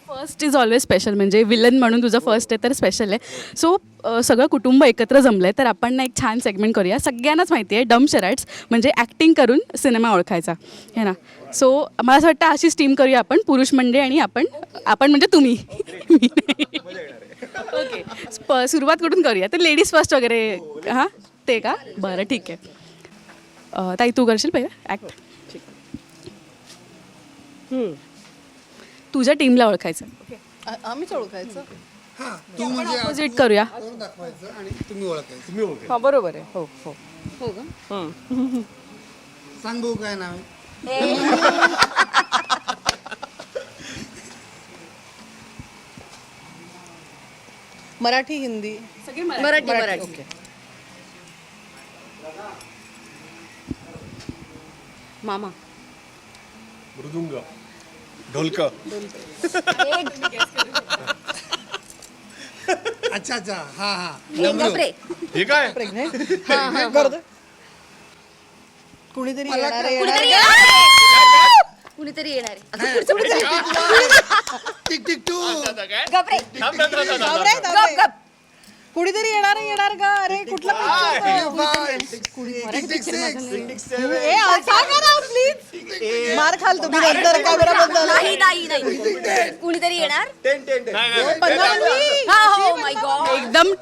First is always special, म्हणजे villain म्हणून तुझं फर्स्ट आहे तर स्पेशल आहे. सो सगळं कुटुंब एकत्र जमलं आहे तर आपण ना एक छान सेगमेंट करूया. सगळ्यांनाच माहिती आहे डम शराट्स म्हणजे ॲक्टिंग करून सिनेमा ओळखायचा है ना. सो मला असं वाटतं अशीच टीम करूया आपण, पुरुष मंडळी आणि आपण म्हणजे तुम्ही. ओके, सुरुवात कुठून करूया, तर लेडीज फर्स्ट वगैरे. हां ते का, बरं ठीक आहे. ताई तू करशील पहिलं ॲक्ट. तुझ्या टीमला ओळखायचं. आम्हीच ओळखायचं. हां तू म्हणजे ऑपोजिट करूया. करून दाखवायचं आणि तुम्ही ओळखायचं. हा बरोबर आहे. हो हो हो का. सांग भाऊ काय नाव आहे. मराठी हिंदी सगळे मराठी मराठी ओके. मामा. मृदुंग, ढोलक, अच्छा अच्छा हां हां हे काय प्रेग्नेंट कुणीतरी येणार आहे, कुणीतरी येणार टिक टिक टू. कुणीतरी येणार का. अरे कुठला टिक टिक सिक्स. प्लीज मार खाल तुम्ही नंतर कॅमेरा बंद. नाही नाही नाही कुणीतरी येणार. एकदम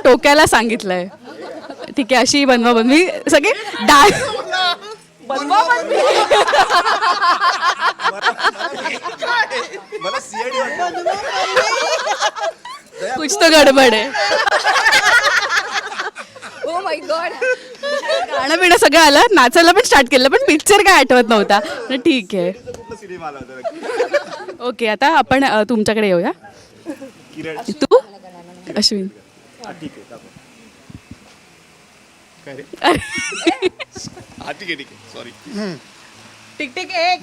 ठोक्याला सांगितलंय. ठीक आहे, अशी बनवा बनवी सगळे डान्स. मला सीआयडी कुछ तो गडबड आहे. Oh my God. गाणं बिणं सगळं आलं, नाचायला पण स्टार्ट केलं, पण पिक्चर काय आठवत नव्हता. तर ठीक आहे. सिनेमा आला होता. ओके, आता आपण तुमच्याकडे येऊया. किरण. तू अश्विन. ठीक आहे दाखव. काय रे हा ठीक आहे सॉरी. टिक टिक एक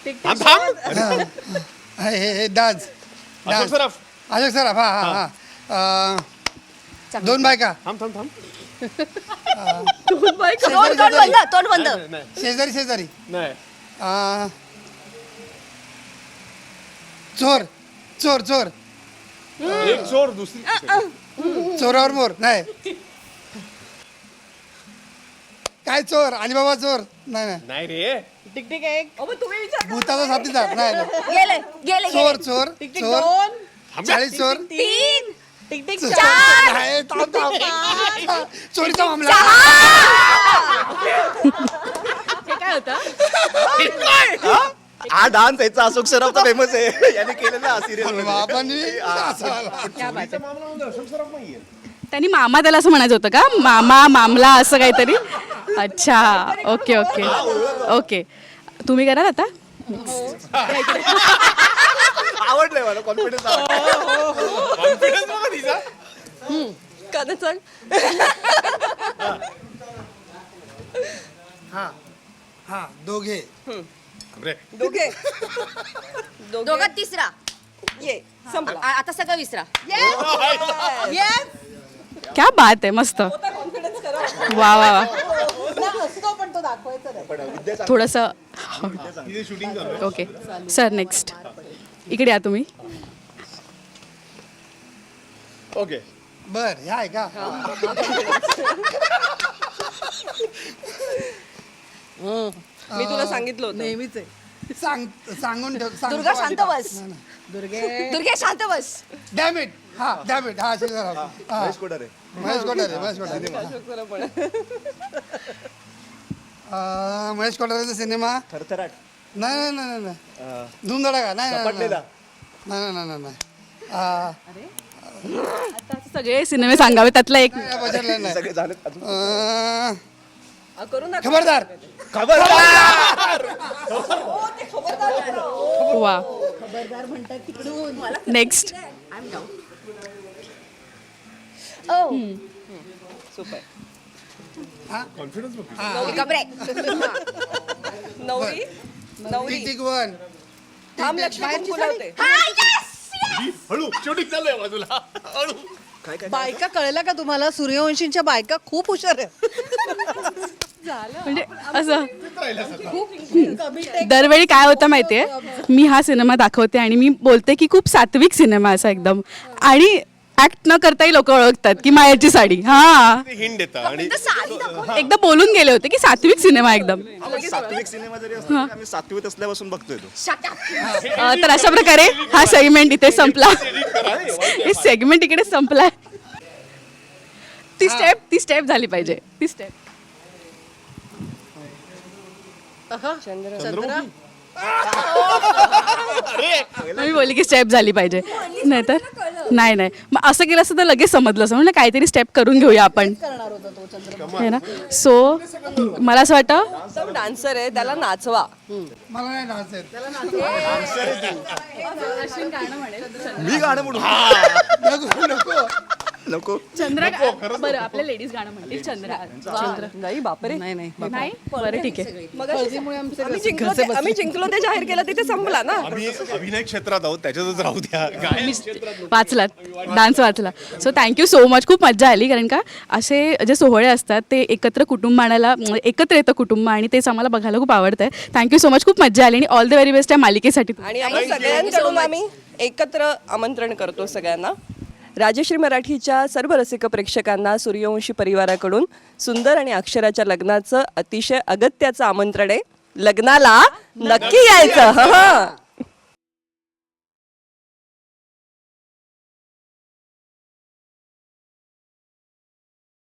टिक थांब थांब. हे डान्स अशोक सराफ. अशोक सराफ. हां हां हां. दोन बायका थांब थांब थांब. तोंड बंद. शेजारी शेजारी. नाही चोर चोर चोर. एक चोर दुसरी. चोरावर मोर. नाही काय चोर आणि बाबा चोर. नाही नाही नाही रे. टिक टिक एक तुम्ही विचार. भूताचा साथीदार. नाही नाही गेले गेले चोर चोर टिक टिक चोर. दोन 40 चोर. तीन टिक टिक नाही, थांब, थांब. चोरीचा मामला. हे काय होतं. हा डान्स याचा अशोक सराफचा फेमस आहे. याने केलेला सिरियल. आपण अशोक सराफ नाहीये. त्यांनी मामा त्याला असं म्हणायचं होतं का, मामा मामला असं काहीतरी. अच्छा ओके ओके ओके. तुम्ही कराल आता. आवडलंय मला. कॉन्फिडन्स कॉन्फिडन्स बघा तिचा. कदा चल. हा हा दोघे. रे दोघे दोघात तिसरा. ये संपला. आता सगळं विसरा. येस क्या बात आहे, मस्त. कॉन्फिडन्स करा. वा वा वा. असतो पण तो दाखवायचा नाही. थोडंसं. शूटिंग चालू. ओके सर, नेक्स्ट इकडे या तुम्ही. ओके बर ह्या आहे का. मी तुला सांगितलं होतं नेहमीच आहे. सांगून ठेव. सांग. दुर्गा शांत बस. दुर्गे दुर्गे शांत बस. डॅमिट. हा डॅमिट. हा अशोक सराफ. हा महेश कोठारे. महेश कोठारे. महेश कोठारे. महेश कोठारेचा सिनेमा. थरथराट. नाही नाही नाही नाही. धूमधडाका. नाही नाही नाही नाही नाही नाही नाही. आता सगळे सिनेमे सांगावे, त्यातला एक. बजारला नाही. सगळे झालेत अजून. करून दाखव. खबरदार. खबरदार. वा. नेक्स्ट. सुपर. कॉन्फिडन्स बघ. घबरे. नवरी नवरी टिक टिक वन. थांब लक्ष्मी फुलवते. हळू शूटिंग चाललंय बाजूला. हळू. काय काय बायका कळल्या का तुम्हाला. सूर्यवंशींच्या बायका खूप हुशार आहेत. म्हणजे असं दरवेळी काय होतं माहितीये, मी हा सिनेमा दाखवते आणि मी बोलते की खूप सात्विक सिनेमा असा एकदम, आणि ऍक्ट न करताही लोक ओळखतात की मायाची साडी. हा हिंट देतं आणि एकदा बोलून गेले होते की सात्विक सिनेमा एकदम. सात्विक सिनेमा जरी असला तरी आम्ही सातवीत असल्यापासून बघतोय तो. तर अशा प्रकारे हा सेगमेंट इथे संपला. हे सेगमेंट इकडे संपलाय. ती स्टेप झाली पाहिजे, ती स्टेप. चंद्र मी बोलली की स्टेप झाली पाहिजे, नाही तर नाही. मग असं केलं असतं तर लगेच समजलं असं, म्हणजे काहीतरी स्टेप करून घेऊया आपण, करणार होता तो चंद्र. है ना. सो मला असं वाटतं तो डान्सर आहे, त्याला नाचवा. मला नाही नाचत. मी गाणं म्हणू नको नको. नको. चंद्र बरं, आपल्या लेडीज गाणं म्हणतील चंद्र. नाही बापरे, नाही नाही नाही बरं ठीक आहे. हळदीमुळे आमचे आम्ही जिंकलो ते जाहीर केलं तिथे संपला ना. आम्ही अभिनय क्षेत्रात आहोत, त्याच्यातच राहू द्या. वाचलात, डान्स वाचला. So thank you so much. खूप मजा आली, कारण का असे जे सोहळे असतात ते एकत्र कुटुंब आणायला, एकत्र येतं कुटुंब, आणि तेच आम्हाला बघायला खूप आवडतं आहे. Thank you so much. खूप मजा आली आणि ऑल द व्हेरी बेस्ट या मालिकेसाठी. आणि आम्ही सगळ्यांकडून आम्ही एकत्र आमंत्रण करतो सगळ्यांना. राजश्री मराठीच्या सर्व रसिक प्रेक्षकांना सूर्यवंशी परिवाराकडून सुंदर आणि अक्षराच्या लग्नाचं अतिशय अगत्याचं आमंत्रण आहे. लग्नाला नक्की यायचं.